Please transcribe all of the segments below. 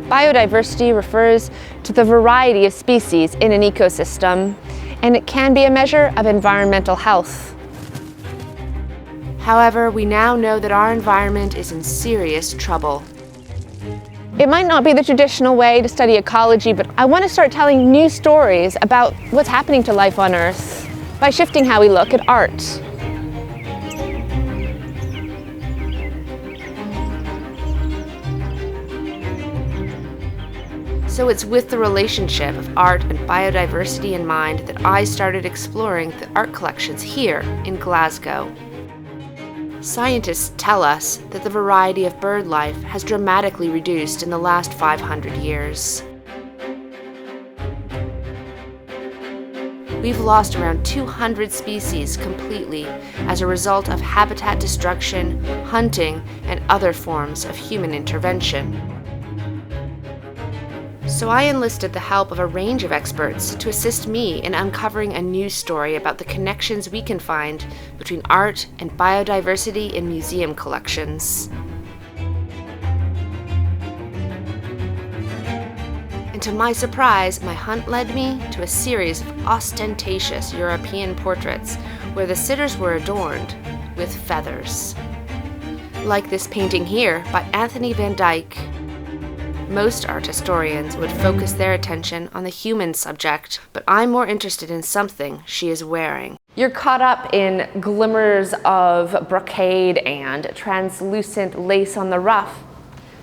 Biodiversity refers to the variety of species in an ecosystem, and it can be a measure of environmental health. However, we now know that our environment is in serious trouble. It might not be the traditional way to study ecology, but I want to start telling new stories about what's happening to life on Earth by shifting how we look at art. So it's with the relationship of art and biodiversity in mind that I started exploring the art collections here in Glasgow. Scientists tell us that the variety of bird life has dramatically reduced in the last 500 years. We've lost around 200 species completely as a result of habitat destruction, hunting, and other forms of human intervention. So I enlisted the help of a range of experts to assist me in uncovering a new story about the connections we can find between art and biodiversity in museum collections. And to my surprise, my hunt led me to a series of ostentatious European portraits where the sitters were adorned with feathers. Like this painting here by Anthony van Dyck. Most art historians would focus their attention on the human subject, but I'm more interested in something she is wearing. You're caught up in glimmers of brocade and translucent lace on the ruff.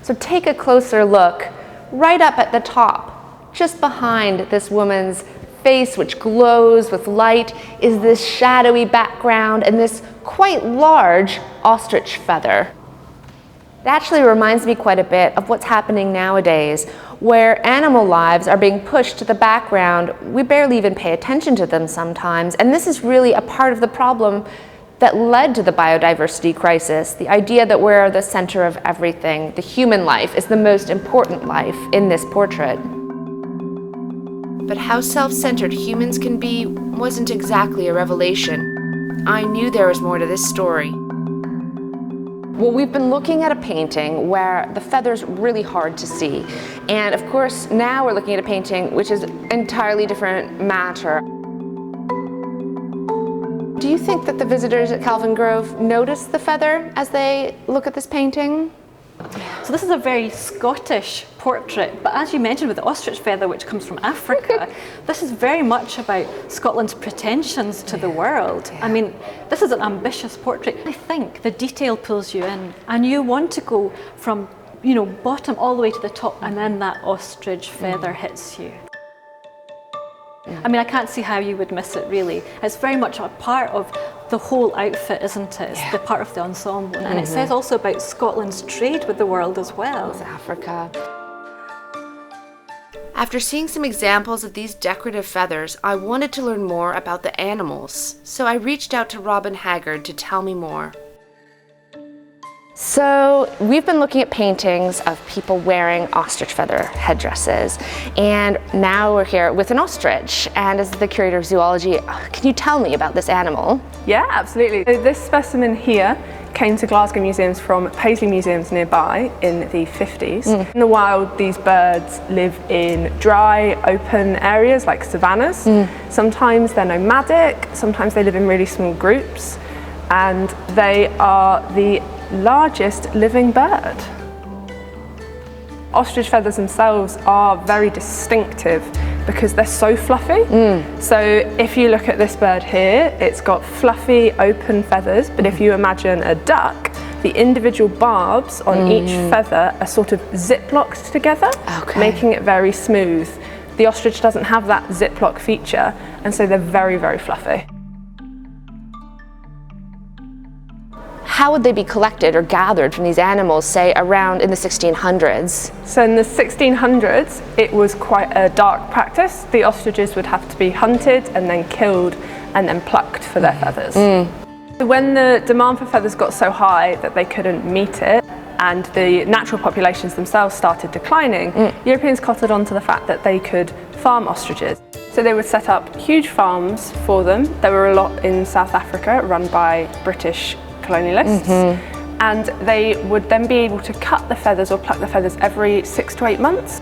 So take a closer look. Right up at the top, just behind this woman's face, which glows with light, is this shadowy background and this quite large ostrich feather. It actually reminds me quite a bit of what's happening nowadays, where animal lives are being pushed to the background. We barely even pay attention to them sometimes, and this is really a part of the problem that led to the biodiversity crisis, the idea that we're the center of everything. The human life is the most important life in this portrait. But how self-centered humans can be wasn't exactly a revelation. I knew there was more to this story. Well, we've been looking at a painting where the feather's really hard to see. And of course, now we're looking at a painting which is an entirely different matter. Do you think that the visitors at Kelvin Grove notice the feather as they look at this painting? So this is a very Scottish portrait, but as you mentioned with the ostrich feather, which comes from Africa, this is very much about Scotland's pretensions to the world. I mean, this is an ambitious portrait. I think the detail pulls you in, and you want to go from, bottom all the way to the top, and then that ostrich feather hits you. I mean, I can't see how you would miss it, really. It's very much a part of the whole outfit, isn't it? It's the part of the ensemble. And it says also about Scotland's trade with the world as well. With Africa. After seeing some examples of these decorative feathers, I wanted to learn more about the animals. So I reached out to Robin Haggard to tell me more. So we've been looking at paintings of people wearing ostrich feather headdresses, and now we're here with an ostrich. And as the curator of zoology, can you tell me about this animal? Yeah, absolutely. So this specimen here came to Glasgow Museums from Paisley Museums nearby in the 50s. In the wild, these birds live in dry, open areas like savannas. Sometimes they're nomadic, sometimes they live in really small groups, and they are the largest living bird. Ostrich feathers themselves are very distinctive because they're so fluffy. So if you look at this bird here, it's got fluffy open feathers, but if you imagine a duck, the individual barbs on each feather are sort of zip-locked together, making it very smooth. The ostrich doesn't have that zip-lock feature, and so they're very, very fluffy. How would they be collected or gathered from these animals, say, around in the 1600s? So in the 1600s, it was quite a dark practice. The ostriches would have to be hunted and then killed and then plucked for their feathers. When the demand for feathers got so high that they couldn't meet it, and the natural populations themselves started declining, Europeans cottoned on to the fact that they could farm ostriches. So they would set up huge farms for them. There were a lot in South Africa run by British colonialists, and they would then be able to cut the feathers or pluck the feathers every 6 to 8 months.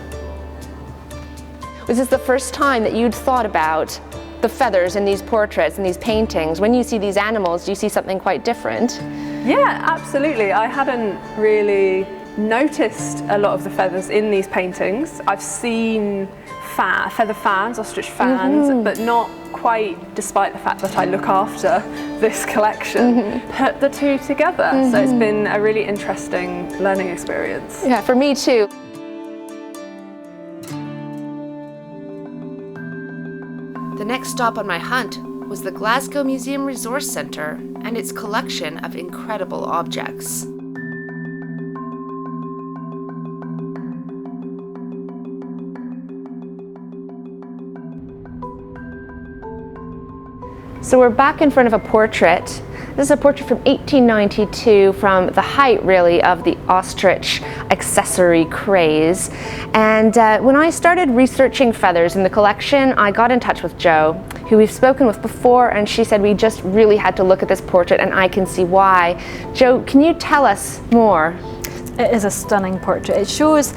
Was this the first time that you'd thought about the feathers in these portraits and these paintings? When you see these animals, do you see something quite different? Yeah, absolutely. I hadn't really noticed a lot of the feathers in these paintings. I've seen feather fans, ostrich fans, but not quite, despite the fact that I look after this collection, put the two together. So it's been a really interesting learning experience. Yeah, for me too. The next stop on my hunt was the Glasgow Museum Resource Centre and its collection of incredible objects. So we're back in front of a portrait. This is a portrait from 1892, from the height really of the ostrich accessory craze. And when I started researching feathers in the collection, I got in touch with Jo, who we've spoken with before, and she said we just really had to look at this portrait, and I can see why. Jo, can you tell us more? It is a stunning portrait. It shows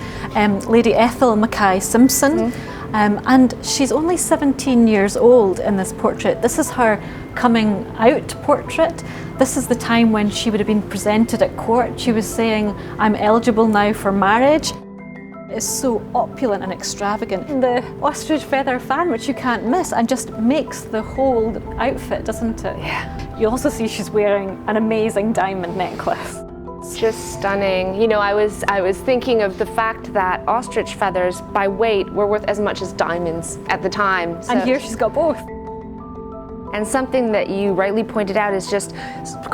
Lady Ethel Mackay Simpson. And she's only 17 years old in this portrait. This is her coming out portrait. This is the time when she would have been presented at court. She was saying, "I'm eligible now for marriage." It's so opulent and extravagant. And the ostrich feather fan, which you can't miss, and just makes the whole outfit, doesn't it? Yeah. You also see she's wearing an amazing diamond necklace. Just stunning. You know, I was thinking of the fact that ostrich feathers by weight were worth as much as diamonds at the time. And here she's got both. And something that you rightly pointed out is just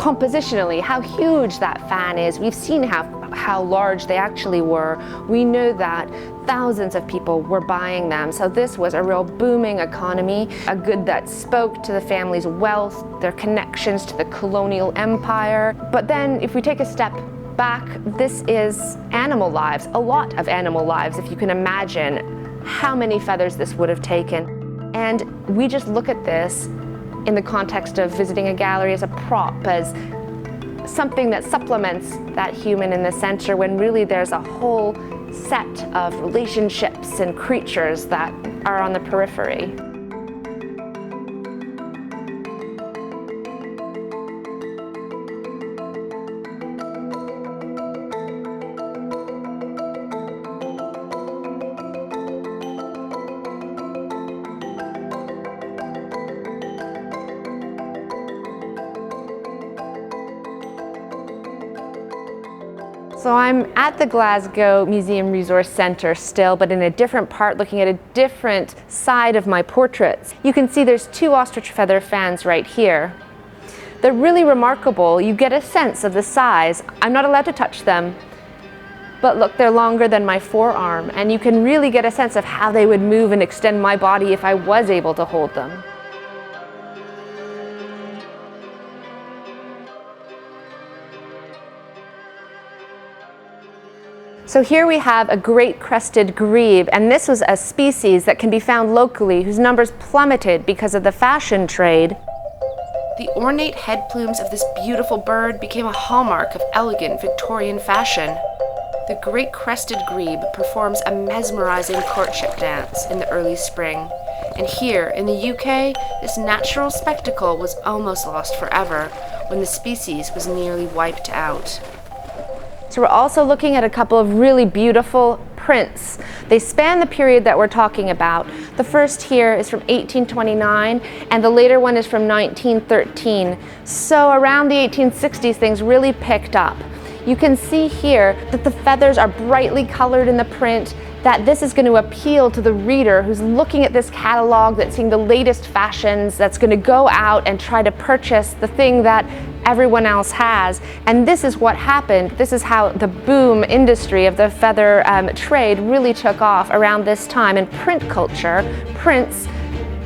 compositionally how huge that fan is. We've seen how large they actually were. We know that thousands of people were buying them. So this was a real booming economy, a good that spoke to the family's wealth, their connections to the colonial empire. But then if we take a step back, this is animal lives, a lot of animal lives, if you can imagine how many feathers this would have taken. And we just look at this in the context of visiting a gallery as a prop, as something that supplements that human in the center, when really there's a whole set of relationships and creatures that are on the periphery. So I'm at the Glasgow Museum Resource Centre still, but in a different part, looking at a different side of my portraits. You can see there's two ostrich feather fans right here. They're really remarkable. You get a sense of the size. I'm not allowed to touch them, but look, they're longer than my forearm, and you can really get a sense of how they would move and extend my body if I was able to hold them. So here we have a great crested grebe, and this was a species that can be found locally whose numbers plummeted because of the fashion trade. The ornate head plumes of this beautiful bird became a hallmark of elegant Victorian fashion. The great crested grebe performs a mesmerizing courtship dance in the early spring. And here in the UK, this natural spectacle was almost lost forever when the species was nearly wiped out. So we're also looking at a couple of really beautiful prints. They span the period that we're talking about. The first here is from 1829, and the later one is from 1913. So around the 1860s, things really picked up. You can see here that the feathers are brightly colored in the print, that this is going to appeal to the reader who's looking at this catalog, that's seeing the latest fashions, that's going to go out and try to purchase the thing that everyone else has. And this is what happened. This is how the boom industry of the feather trade really took off around this time. In print culture, prints,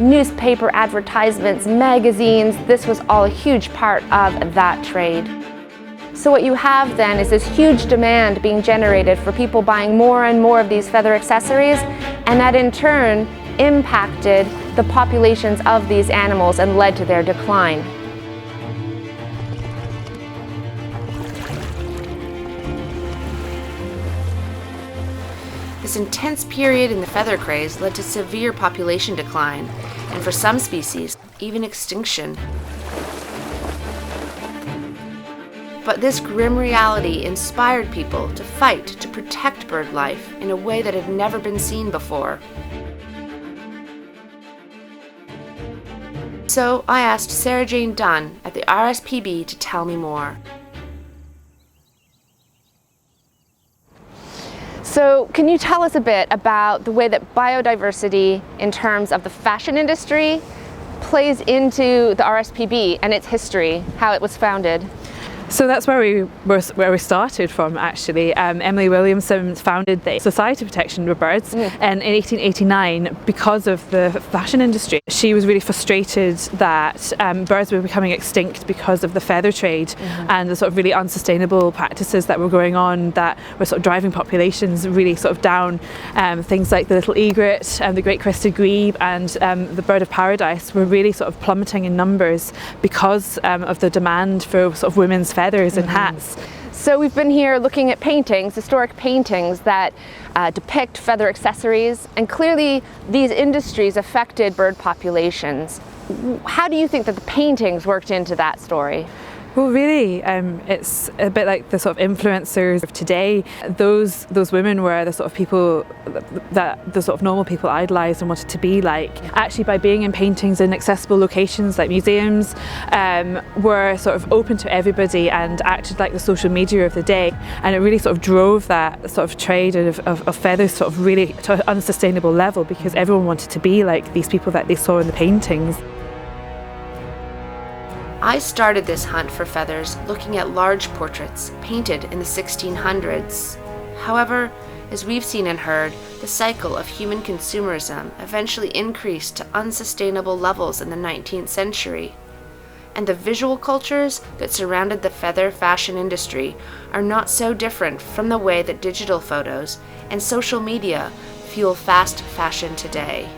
newspaper advertisements, magazines, this was all a huge part of that trade. So what you have then is this huge demand being generated for people buying more and more of these feather accessories, and that in turn impacted the populations of these animals and led to their decline. This intense period in the feather craze led to severe population decline, and for some species, even extinction. But this grim reality inspired people to fight to protect bird life in a way that had never been seen before. So I asked Sarah Jane Dunn at the RSPB to tell me more. So can you tell us a bit about the way that biodiversity in terms of the fashion industry plays into the RSPB and its history, how it was founded? So that's where we started from, actually. Emily Williamson founded the Society of Protection of Birds in 1889 because of the fashion industry. She was really frustrated that birds were becoming extinct because of the feather trade and the sort of really unsustainable practices that were going on that were sort of driving populations really sort of down. Things like the little egret, the great crested grebe and the bird of paradise were really sort of plummeting in numbers because of the demand for sort of women's feathers and hats. So we've been here looking at paintings, historic paintings that depict feather accessories, and clearly these industries affected bird populations. How do you think that the paintings worked into that story? Well, really, it's a bit like the sort of influencers of today. Those women were the sort of people that the sort of normal people idolised and wanted to be like. Actually, by being in paintings in accessible locations like museums, were sort of open to everybody and acted like the social media of the day. And it really sort of drove that sort of trade of feathers sort of really to an unsustainable level because everyone wanted to be like these people that they saw in the paintings. I started this hunt for feathers looking at large portraits painted in the 1600s. However, as we've seen and heard, the cycle of human consumerism eventually increased to unsustainable levels in the 19th century. And the visual cultures that surrounded the feather fashion industry are not so different from the way that digital photos and social media fuel fast fashion today.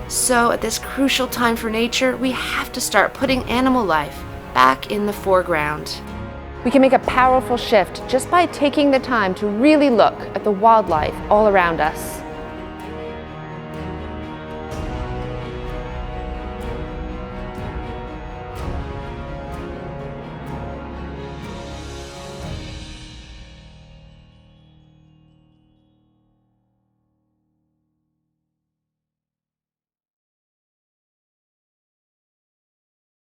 So at this crucial time for nature, we have to start putting animal life back in the foreground. We can make a powerful shift just by taking the time to really look at the wildlife all around us.